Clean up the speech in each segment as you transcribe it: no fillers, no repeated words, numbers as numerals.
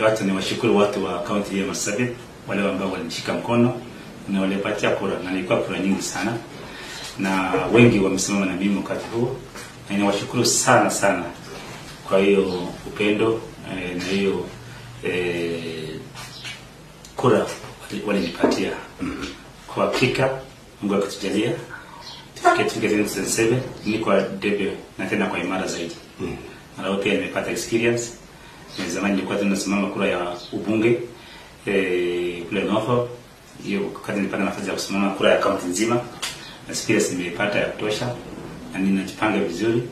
Watu ni washukuru watu wa kaunti ya Marsabit wale ambao walinishika mkono na walipatia kura, na nilikuwa kura nyingi sana na wengi wamesimama na mimi wakati huo, na ninawashukuru sana sana kwa hiyo upendo na hiyo kura walinipatia. Kwa hakika Mungu akitujalia tufike 2027 ni kwa debe na tena kwa imara zaidi. Na leo pia nimepata experience. Zamani nilikuwa tunasimama kura ya ubunge kule North. Hiyo wakati nilipata nafasi ya kusimama kura ya kaunti nzima, na experience nimepata ya kutosha, na ninajipanga vizuri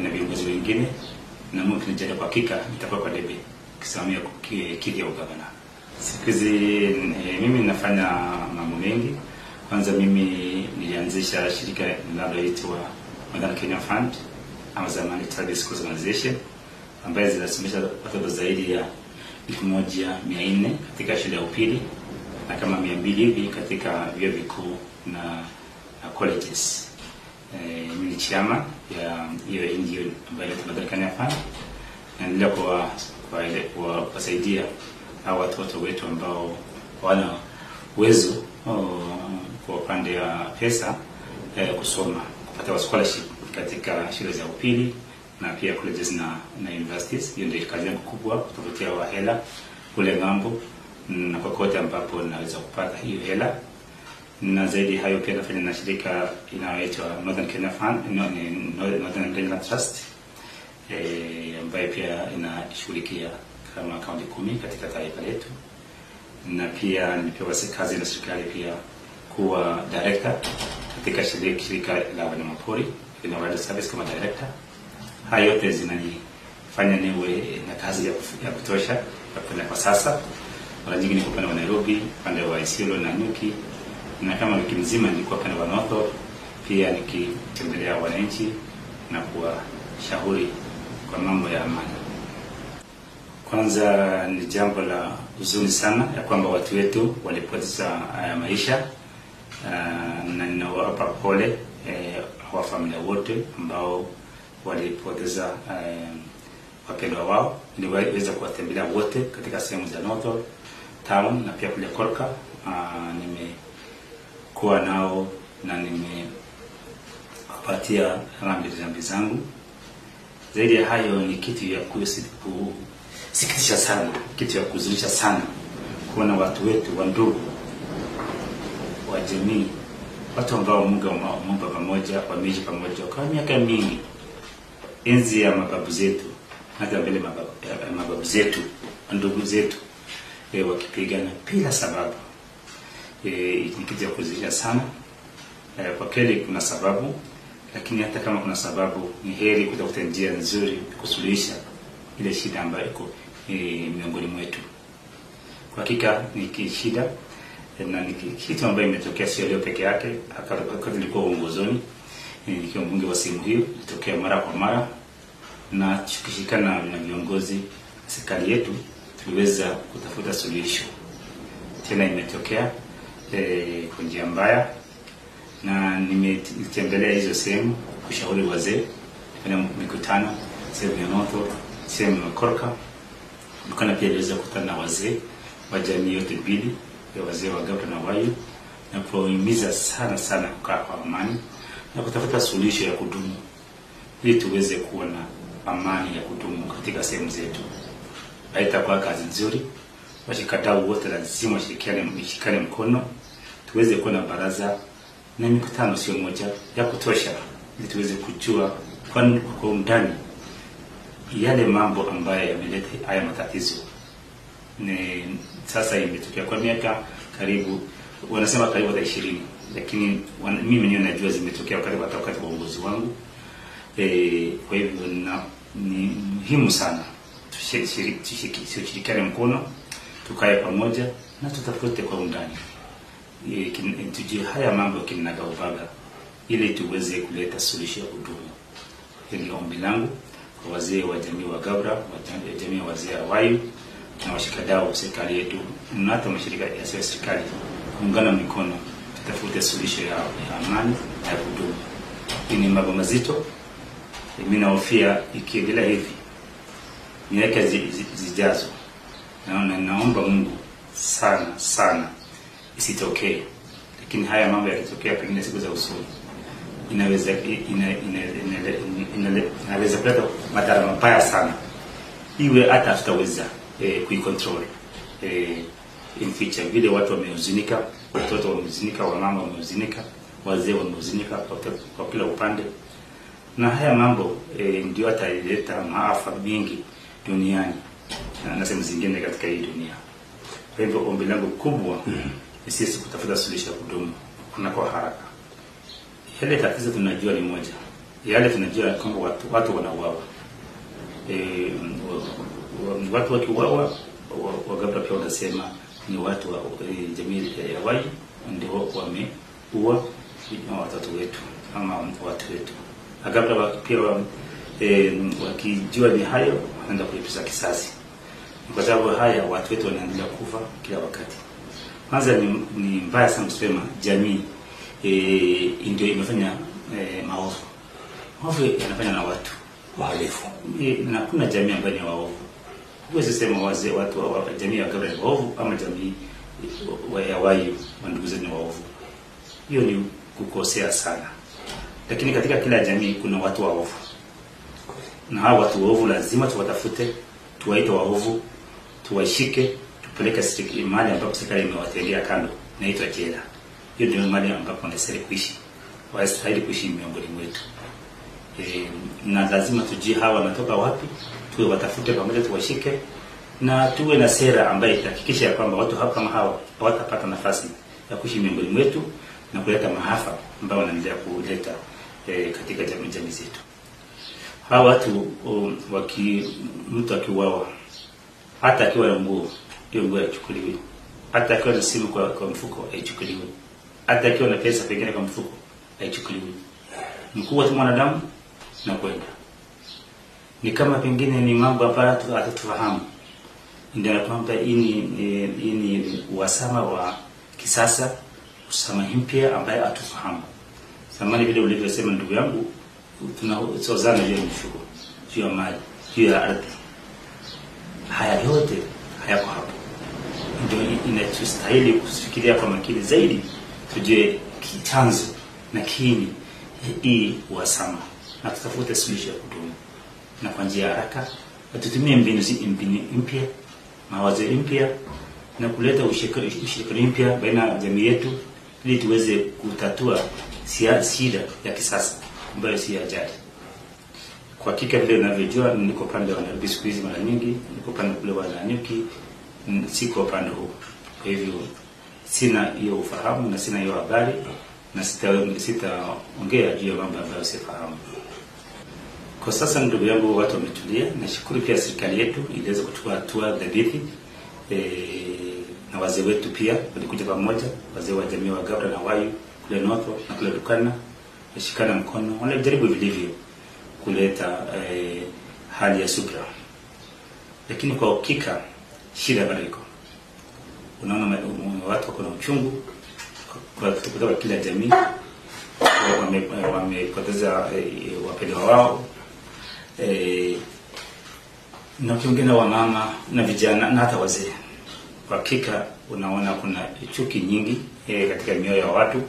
na viongozi wengine, na Mungu kinijalia kwa hakika nitakuwa kwa debe kisimamia kiti ya ugavana. Siku hizi mimi nafanya mambo mengi. Kwanza mimi nilianzisha shirika linaloitwa Northern Kenya Fund ama zamani Target Schools Organization, ambayo zinasomesha watoto zaidi ya 1400 katika shule ya upili na kama 200 hivi katika vyuo vikuu na colleges. Mimi ni chama ya hiyo NGO ambayo inaitwa Northern Kenya Fund, na ndio kwa kusaidia hao watoto wetu ambao wana uwezo kwa upande wa pesa kusoma, kupata scholarship katika shule za upili na pia colleges na universities. Hiyo ndio kazi yangu kubwa, kutafutia hela kule ngambo na kokote ambapo naweza kupata hiyo hela. Na zaidi hayo pia nafanya na shirika inayoitwa Northern Kenya Fund, Northern Kenya Trust, ambayo pia inashughulikia kama kaunti 10 katika taifa letu. Na pia nilipewa kazi na serikali pia kuwa director katika shirika la wanyamapori na wildlife service kama director. Hayo yote zinanifanya niwe na kazi ya kutosha kwa sasa. Mara nyingi niko pale Nairobi, pande wa Isiolo na Nyuki, na kama wiki nzima nilikuwa pale North, pia nikitembelea wananchi na kuwashauri kwa mambo ya amani. Kwanza ni jambo la huzuni sana ya kwamba watu wetu walipoteza maisha, na ninawapa pole kwa familia wote ambao walipoteza wapendwa wao. Niliweza kuwatembelea wote katika sehemu za North Town na pia kule Korka. Nimekuwa nao na nimewapatia rambirambi zangu. Zaidi ya hayo ni kitu ya kusikitisha sana, kitu ya kuzunisha sana kuona watu wetu wa ndugu wa jamii, watu ambao Mungu pamoja, wameishi pamoja kwa miaka mingi, enzi ya mababu zetu, hata mbele mababu zetu, ndugu zetu wakipigana bila sababu. Ni kitu ya kuzunisha sana. Kwa kweli kuna sababu, lakini hata kama kuna sababu ni heri kutafuta njia nzuri kusuluhisha ile shida ambayo iko miongoni mwetu. Kwa hakika ni shida na ni kitu ambayo imetokea sio leo peke yake. Wakati nilikuwa uongozoni, nikiwa mbunge wa sehemu hiyo, ilitokea mara kwa mara, na tukishikana na viongozi serikali yetu tuliweza kutafuta suluhisho. Tena imetokea kwa njia mbaya, na nimetembelea hizo sehemu kushauri wazee, kufanya mikutano sehemu ya North, sehemu ya Korka. Nikana pia niweza kukutana na wazee wa jamii yote mbili, ya wazee wa Gabra na Wayu, na kuwahimiza sana kukaa kwa amani na kutafuta suluhisho ya kudumu ili tuweze kuwa na amani ya kudumu katika sehemu zetu. Haitakuwa kazi nzuri. Washikadau wote lazima washikane mkono, tuweze kuwa na baraza na mikutano sio moja ya kutosha, ili tuweze kujua kwa undani yale mambo ambayo yameleta haya matatizo. Sasa imetokea kwa miaka karibu, wanasema karibu 20, lakini mimi mwenyewe najua zimetokea wakati wa uongozi wangu. Kwa hivyo ni muhimu sana tushirikiane mkono, tukae pamoja na tutafute kwa undani tujue haya mambo kinagaubaga, ili tuweze kuleta suluhisho ya kudumu. Hili ombi langu kwa wazee wa jamii wa Gabra, wa jamii wazee wa Wayu na washikadau serikali yetu na hata mashirika ya serikali, kuungana mikono tutafute suluhisho ya amani na kudumu. Hii ni mambo mazito. Mimi nahofia ikiendelea hivi miaka zijazo. Naomba Mungu sana isitokee, lakini haya mambo yakitokea pengine siku za usoni inaweza kuleta madhara mabaya sana, iwe hata tutaweza kuicontrol in future. Vile watu wamehuzunika, watoto wamehuzunika, wamama wamehuzunika, wazee wamehuzunika kwa kila upande, na haya mambo ndio ataleta maafa mengi duniani na sehemu zingine katika hii dunia. Kwa hivyo ombi langu kubwa ni sisi kutafuta suluhisho ya kudumu kwa haraka. Yale tatizo tunajua ni moja, yale tunajua kwamba watu wanauawa. Watu wakiuawa, Wagabra pia wanasema ni watu wa jamii ya Wai ndio wameua watoto wetu ama watu wetu. Wagabra pia wakijua ni hayo wanaenda kulipiza kisasi, kwa sababu haya watu wetu wanaendelea kufa kila wakati. Kwanza ni mbaya sana kusema jamii ndio imefanya maovu. Maovu yanafanya na watu wahalifu. Na kuna jamii ambayo ni waovu. Huwezi sema wazee watu wa jamii ya Wagabra ni waovu ama jamii ya Wai ndugu zetu ni waovu. Hiyo ni kukosea sana. Lakini katika kila jamii kuna watu waovu. Na hao watu waovu lazima tuwatafute, tuwaite waovu, tuwashike, tupeleke mahali ambapo serikali imewatendea kando, inaitwa jela. Hiyo ndio mahali ambapo wanastahili kuishi. Wanastahili kuishi miongoni mwetu. Na lazima tujue hawa wanatoka wapi, tuwe watafute pamoja, tuwashike, na tuwe na sera ambayo itahakikisha kwamba watu kama hawa hawatapata nafasi ya kuishi miongoni mwetu na kuleta maafa ambayo wanaendelea kuleta katika jamii zetu. Hawa watu mtu akiuawa, hata akiwa na nguo, hiyo nguo ichukuliwe. Hata akiwa na simu kwa mfuko, haichukuliwe. Hata akiwa na pesa pengine kwa mfuko, haichukuliwe. Mkuu tu mwanadamu na kwenda. Ni kama pengine ni mambo ambayo hatufahamu. Ndio kwamba hii ni uhasama wa kisasa, usama mpya ambaye hatufahamu. Zamani vile ulivyosema ndugu yangu, tunazozana juu ya mifugo, juu ya maji, juu ya ardhi. Haya yote hayako hapo. Ndio inatustahili kufikiria kwa makini zaidi, tujue chanzo na kiini hii uhasama, na tutafute suluhisho ya kudumu na kwa njia haraka. Tutumie mbinu mpya, mawazo mpya, na kuleta ushirikiano mpya baina ya jamii yetu ili tuweze kutatua shida ya kisasa ambayo si ya jadi. Kwa hakika vile ninavyojua, niko pande wa Nairobi siku hizi mara nyingi, niko pande kule wa Nanyuki, siko pande huu. Kwa hivyo sina hiyo ufahamu na sina hiyo habari, na sitaongea juu ya mambo ambayo sifahamu. Kwa sasa ndugu yangu, watu wametulia. Nashukuru pia serikali yetu iliweza kuchukua hatua dhabiti, na wazee wetu pia walikuja pamoja, wazee wa jamii wa Wagabra na Wayu kule North na kule Turkana, washikana mkono, wanajaribu vilivyo kuleta hali ya subira. Lakini kwa hakika shida bado iko. Unaona watu wako na uchungu kutoka kila jamii, wamepoteza wapendwa wao, na wengine wa mama na vijana na hata wazee. Kwa hakika unaona kuna chuki nyingi katika mioyo ya watu,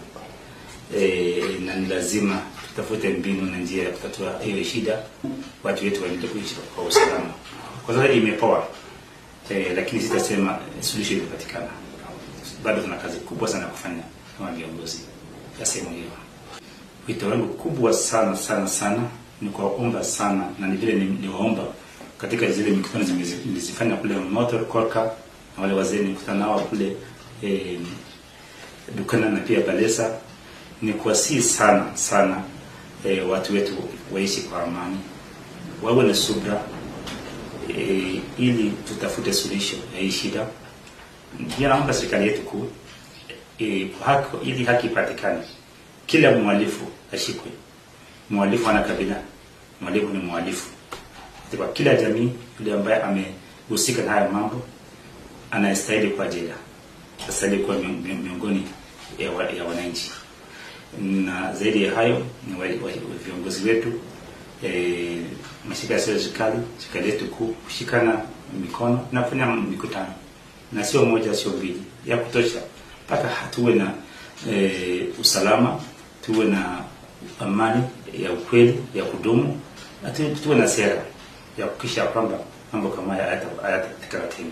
na ni lazima tutafute mbinu na njia ya kutatua hiyo shida, watu wetu waendelee kuishi kwa usalama. Kwa sababu imepoa, lakini sitasema solution imepatikana. Bado tuna kazi kubwa sana kufanya kama viongozi ya sehemu hiyo. Wito wangu kubwa sana ni kuwaomba sana, na ni vile niwaomba katika zile mikutano zilizofanya kule Motor Korka, na wale wazee nikutana nao kule Dukana na pia Balesa, ni kuwasihi sana watu wetu waishi kwa amani, wawe na subira, ili tutafute suluhisho ya hii shida. Pia naomba serikali yetu kuu ili haki ipatikane. Kila mhalifu ashikwe. Mhalifu ana kabila, mhalifu ni mhalifu. Kwa kila jamii yule ambaye amehusika na haya mambo anastahili kwa jela, anastahili kwa miongoni ya wananchi. Na zaidi ya hayo ni viongozi wetu mashirika ya serikali, serikali yetu kuu kushikana mikono na kufanya mikutano, na sio moja sio mbili, ya kutosha mpaka tuwe na usalama, tuwe na amani ya ukweli ya kudumu, na tuwe na sera ya kuhakikisha kwamba mambo kama haya hayatatikana tena.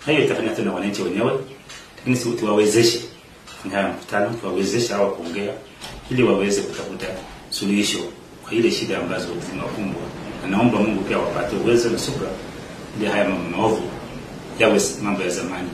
Hayo itafanya tena wananchi wenyewe, lakini si tuwawezeshe kufanya mkutano, tuwawezeshe hao kuongea ili waweze kutafuta suluhisho kwa ile shida ambazo zinawakumba. Na naomba Mungu pia wapate uwezo na subira ili haya mambo maovu yawe mambo ya zamani.